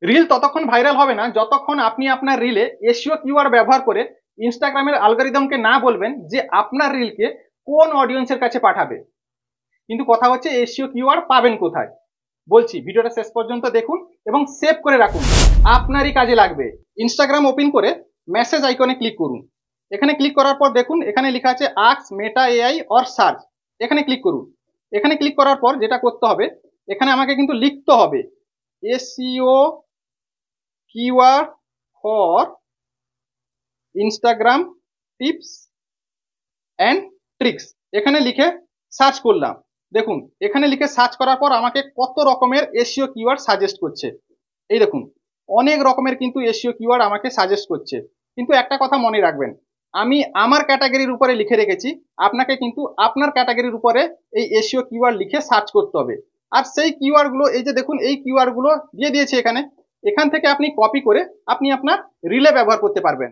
Reel ততক্ষণ viral হবে না যতক্ষণ আপনি আপনার রিলে এসইও কিওয়ার্ড ব্যবহার করে ইনস্টাগ্রামের অ্যালগরিদমকে না বলবেন যে আপনার রিলকে কোন অডিয়েন্সের কাছে পাঠাবে। কিন্তু কথা হচ্ছে এসইও কিওয়ার্ড পাবেন কোথায়। বলছি ভিডিওটা শেষ পর্যন্ত দেখুন এবং সেভ করে রাখুন, আপনারই কাজে লাগবে। ইনস্টাগ্রাম ওপেন করে মেসেজ আইকনে ক্লিক করুন। এখানে ক্লিক করার পর দেখুন এখানে লেখা আছে ask Meta AI or search. এখানে ক্লিক করুন। এখানে ক্লিক করার পর যেটা করতে হবে, এখানে আমাকে কিন্তু লিখতে হবে SEO keyword for Instagram tips and tricks. এখানে লিখে সার্চ করলাম। দেখুন এখানে লিখে সার্চ করার পর আমাকে কত রকমের এসইও কিওয়ার্ড সাজেস্ট করছে। এই দেখুন অনেক রকমের কিন্তু এসইও কিওয়ার্ড আমাকে সাজেস্ট করছে। কিন্তু একটা কথা মনে রাখবেন, আমি আমার ক্যাটাগরির উপরে লিখে রেখেছি, আপনাকে কিন্তু আপনার ক্যাটাগরির উপরে এই এসইও কিওয়ার্ড লিখে সার্চ করতে হবে। আর সেই কিওয়ার্ডগুলো এই যে দেখুন এই কিওয়ার্ডগুলো দিয়ে দিয়েছে এখানে, এখান থেকে আপনি কপি করে আপনি আপনার রিলে ব্যবহার করতে পারবেন।